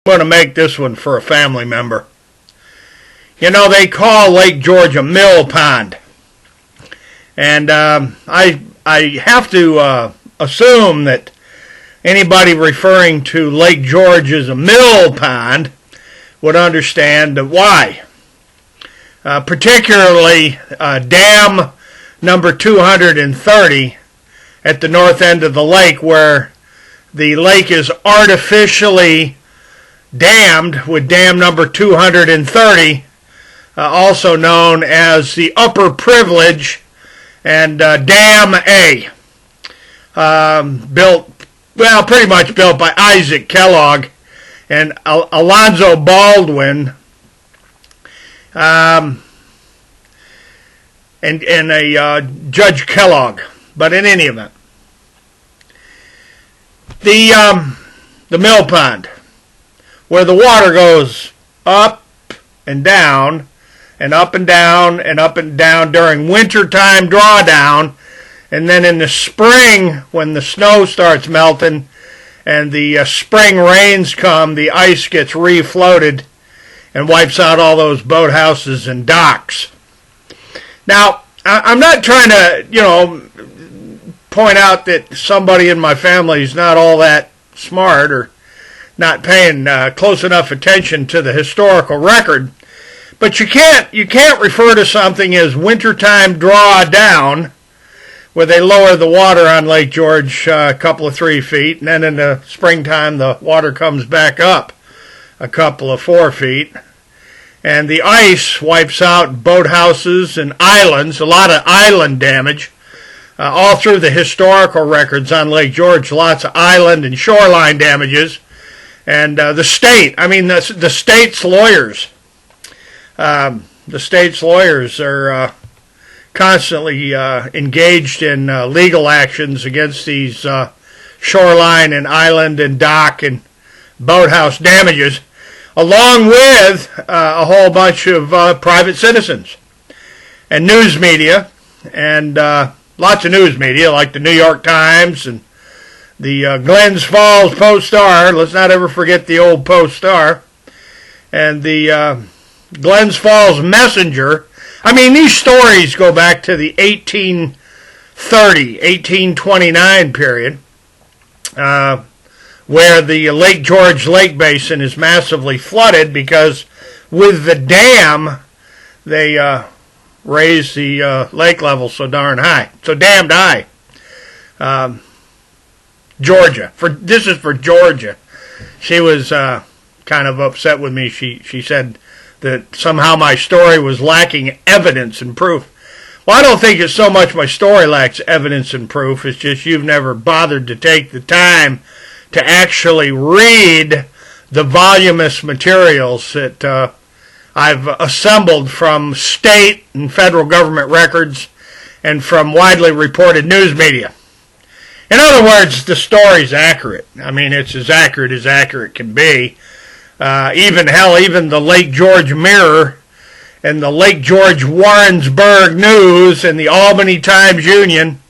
going to make this one for a family member. You know, they call Lake George a mill pond. And I have to assume that anybody referring to Lake George as a mill pond would understand why. Particularly dam number 230 at the north end of the lake, where the lake is artificially dammed with dam number 230, also known as the Upper Privilege and Dam A, pretty much built by Isaac Kellogg and Alonzo Baldwin, and a Judge Kellogg. But in any event, the mill pond, where the water goes up and down and up and down and up and down during wintertime drawdown, and then in the spring when the snow starts melting and the spring rains come, the ice gets refloated and wipes out all those boathouses and docks. Now, I'm not trying to, point out that somebody in my family is not all that smart or not paying close enough attention to the historical record, but you can't refer to something as wintertime drawdown, where they lower the water on Lake George a couple of 3 feet, and then in the springtime the water comes back up a couple of 4 feet, and the ice wipes out boathouses and islands, a lot of island damage. All through the historical records on Lake George, lots of island and shoreline damages. And the state's lawyers, are constantly engaged in legal actions against these shoreline and island and dock and boathouse damages, along with a whole bunch of private citizens and news media, and lots of news media like the New York Times and the Glens Falls Post-Star. Let's not ever forget the old Post-Star. And the Glens Falls Messenger. I mean, these stories go back to the 1829 period, where the Lake George Lake Basin is massively flooded because with the dam, they raise the lake level so damned high. Georgia. This is for Georgia. She was kind of upset with me. She said that somehow my story was lacking evidence and proof. Well, I don't think it's so much my story lacks evidence and proof. It's just you've never bothered to take the time to actually read the voluminous materials that I've assembled from state and federal government records and from widely reported news media. In other words, the story's accurate. I mean, it's as accurate can be. Even the Lake George Mirror and the Lake George Warrensburg News and the Albany Times-Union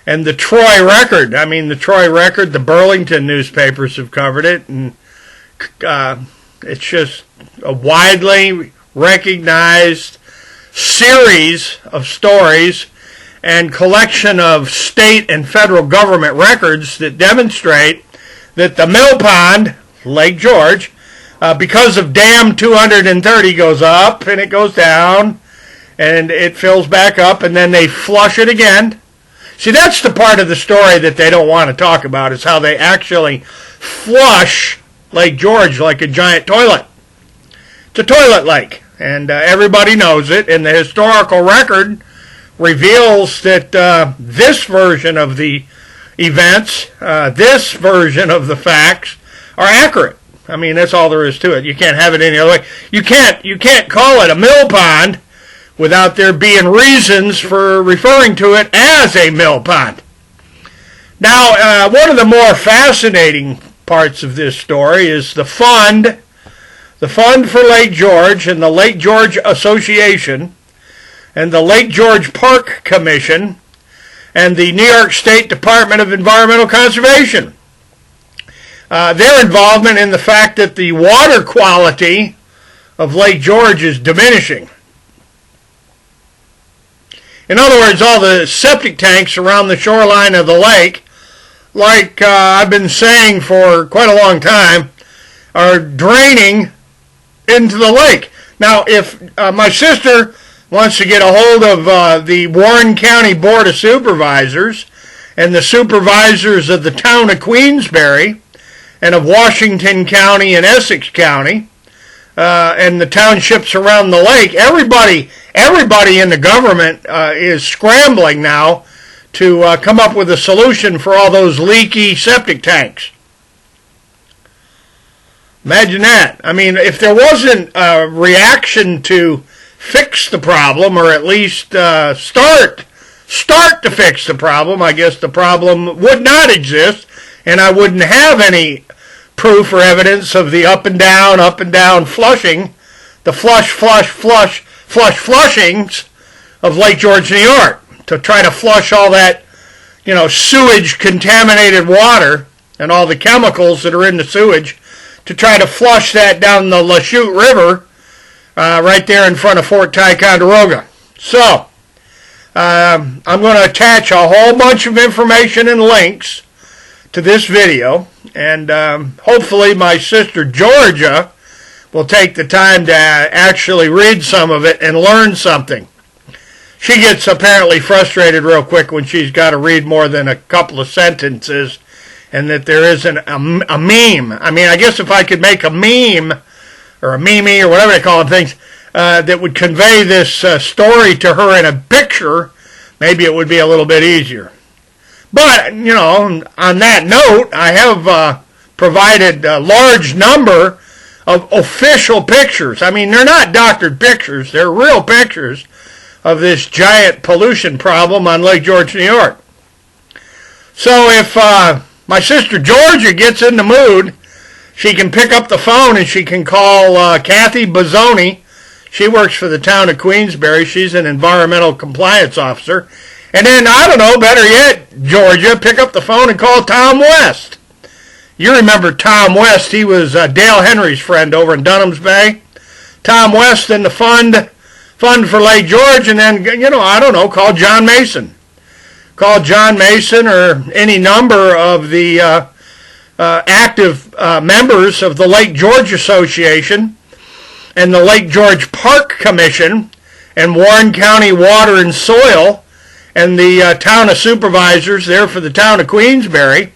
and the Troy Record. I mean, the Troy Record, the Burlington newspapers have covered it, and it's just a widely recognized series of stories and collection of state and federal government records that demonstrate that the mill pond, Lake George, because of dam 230, goes up and it goes down and it fills back up and then they flush it again. See, that's the part of the story that they don't want to talk about, is how they actually flush Lake George like a giant toilet. It's a toilet lake, and everybody knows it, and the historical record reveals that this version of the events, this version of the facts, are accurate. I mean, that's all there is to it. You can't have it any other way. You can't call it a mill pond without there being reasons for referring to it as a mill pond. Now, one of the more fascinating parts of this story is the fund for Lake George and the Lake George Association and the Lake George Park Commission and the New York State Department of Environmental Conservation. their involvement in the fact that the water quality of Lake George is diminishing. In other words, all the septic tanks around the shoreline of the lake, like I've been saying for quite a long time, are draining into the lake. Now, if my sister wants to get a hold of the Warren County Board of Supervisors and the supervisors of the town of Queensbury and of Washington County and Essex County and the townships around the lake, everybody in the government is scrambling now to come up with a solution for all those leaky septic tanks. Imagine that. I mean, if there wasn't a reaction to fix the problem, or at least start to fix the problem, I guess the problem would not exist, and I wouldn't have any proof or evidence of the up and down flushing, the flushings of Lake George, New York, to try to flush all that, sewage contaminated water and all the chemicals that are in the sewage, to try to flush that down the Lachute River right there in front of Fort Ticonderoga. So, I'm going to attach a whole bunch of information and links to this video, and hopefully my sister Georgia will take the time to actually read some of it and learn something. She gets apparently frustrated real quick when she's got to read more than a couple of sentences, and that there isn't a meme. I mean, I guess if I could make a meme, or a meme, or whatever they call them things, that would convey this story to her in a picture, maybe it would be a little bit easier. But, on that note, I have provided a large number of official pictures. I mean, they're not doctored pictures. They're real pictures of this giant pollution problem on Lake George, New York. So if my sister Georgia gets in the mood, she can pick up the phone and she can call Kathy Bozzoni. She works for the town of Queensbury. She's an environmental compliance officer. And then, I don't know, better yet, Georgia, pick up the phone and call Tom West. You remember Tom West. He was Dale Henry's friend over in Dunham's Bay. Tom West and the fund for Lake George, and then, I don't know, call John Mason. Call John Mason or any number of the active members of the Lake George Association and the Lake George Park Commission and Warren County Water and Soil and the town of supervisors there for the town of Queensbury,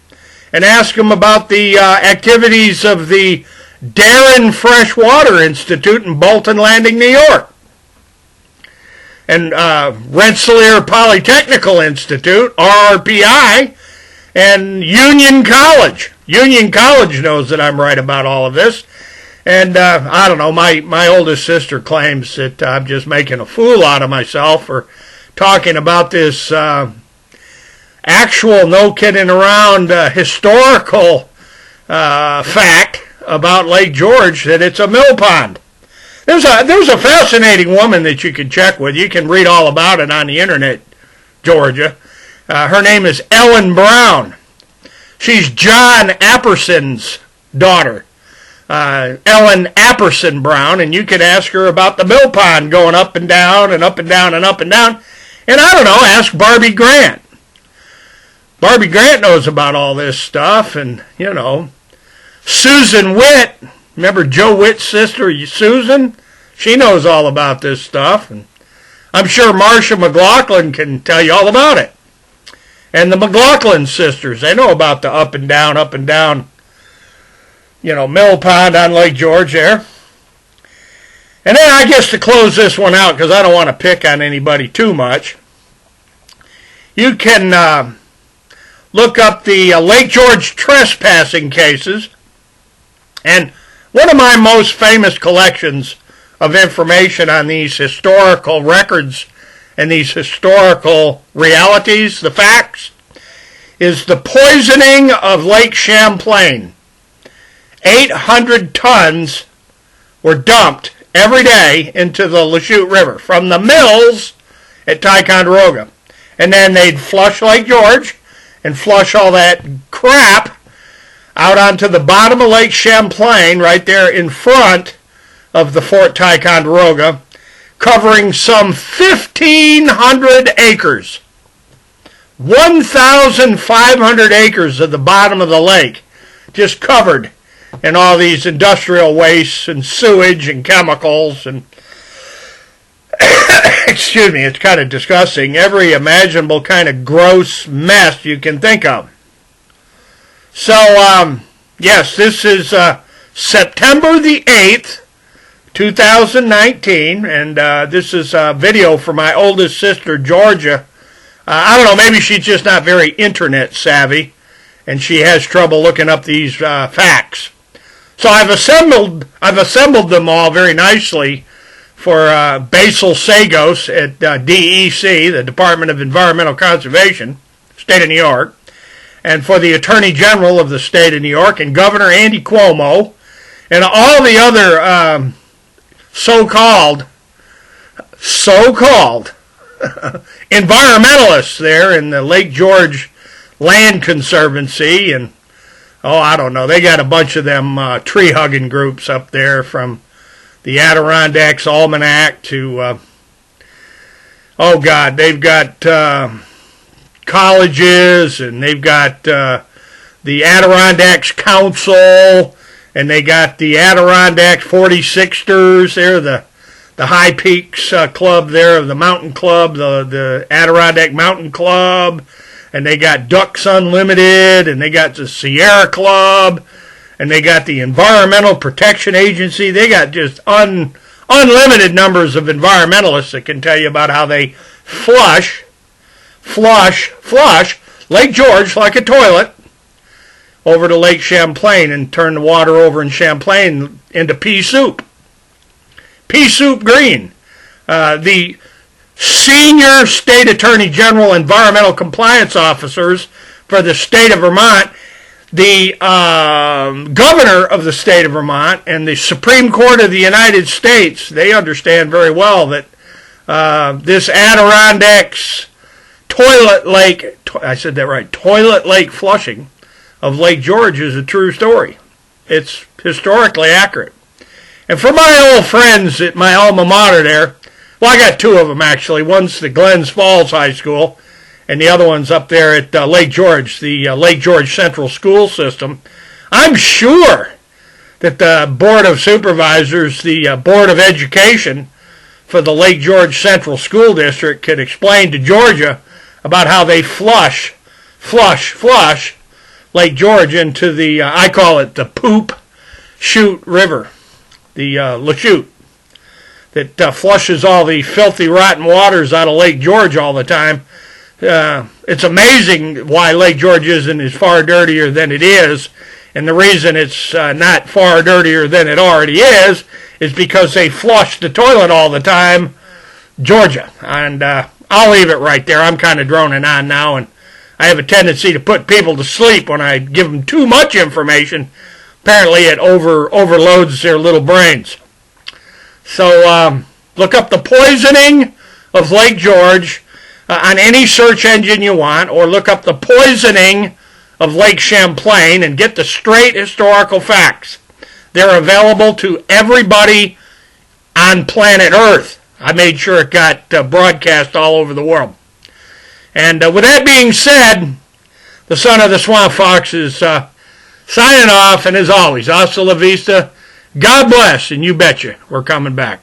and ask them about the activities of the Darren Freshwater Institute in Bolton Landing, New York, and Rensselaer Polytechnical Institute, RRPI, and Union College. Union College knows that I'm right about all of this. And I don't know, my oldest sister claims that I'm just making a fool out of myself for talking about this actual, no kidding around, historical fact about Lake George, that it's a mill pond. There's a fascinating woman that you can check with. You can read all about it on the internet, Georgia. Her name is Ellen Brown. She's John Apperson's daughter, Ellen Apperson Brown, and you can ask her about the mill pond going up and down and up and down and up and down. And I don't know, ask Barbie Grant. Barbie Grant knows about all this stuff, and, Susan Witt, remember Joe Witt's sister, Susan? She knows all about this stuff, and I'm sure Marcia McLaughlin can tell you all about it. And the McLaughlin sisters, they know about the up and down, mill pond on Lake George there. And then I guess to close this one out, because I don't want to pick on anybody too much, you can look up the Lake George trespassing cases. And one of my most famous collections of information on these historical records and these historical realities, the facts, is the poisoning of Lake Champlain. 800 tons were dumped every day into the Lachute River from the mills at Ticonderoga. And then they'd flush Lake George and flush all that crap out onto the bottom of Lake Champlain, right there in front of the Fort Ticonderoga, covering some 1,500 acres. 1,500 acres of the bottom of the lake just covered in all these industrial wastes and sewage and chemicals and excuse me, it's kind of disgusting. Every imaginable kind of gross mess you can think of. So, yes, this is September the 8th, 2019, and this is a video for my oldest sister, Georgia. I don't know, maybe she's just not very internet savvy, and she has trouble looking up these facts. So I've assembled them all very nicely for Basil Sagos at DEC, the Department of Environmental Conservation, State of New York, and for the Attorney General of the State of New York, and Governor Andy Cuomo, and all the other so-called environmentalists there in the Lake George Land Conservancy, and I don't know, they got a bunch of them tree-hugging groups up there, from the Adirondacks Almanac to, they've got colleges, and they've got the Adirondacks Council, and they got the Adirondack 46ers. They're the High Peaks Club there, the Mountain Club, the Adirondack Mountain Club, and they got Ducks Unlimited, and they got the Sierra Club, and they got the Environmental Protection Agency. They got just unlimited numbers of environmentalists that can tell you about how they flush Lake George like a toilet over to Lake Champlain and turn the water over in Champlain into pea soup. Pea soup green. The senior state attorney general environmental compliance officers for the state of Vermont, the governor of the state of Vermont, and the Supreme Court of the United States, they understand very well that this Adirondacks toilet lake flushing of Lake George is a true story. It's historically accurate. And for my old friends at my alma mater there, well, I got two of them actually. One's the Glens Falls High School, and the other one's up there at Lake George, the Lake George Central School System. I'm sure that the Board of Supervisors, the Board of Education for the Lake George Central School District could explain to Georgia about how they flush Lake George into the, I call it the Poop Chute River, the Lachute, that flushes all the filthy, rotten waters out of Lake George all the time. It's amazing why Lake George isn't as far dirtier than it is, and the reason it's not far dirtier than it already is because they flush the toilet all the time, Georgia. And I'll leave it right there. I'm kind of droning on now, and I have a tendency to put people to sleep when I give them too much information. Apparently it overloads their little brains. So look up the poisoning of Lake George on any search engine you want, or look up the poisoning of Lake Champlain and get the straight historical facts. They're available to everybody on planet Earth. I made sure it got broadcast all over the world. And with that being said, the son of the Swamp Fox is signing off, and as always, hasta la vista. God bless, and you betcha, we're coming back.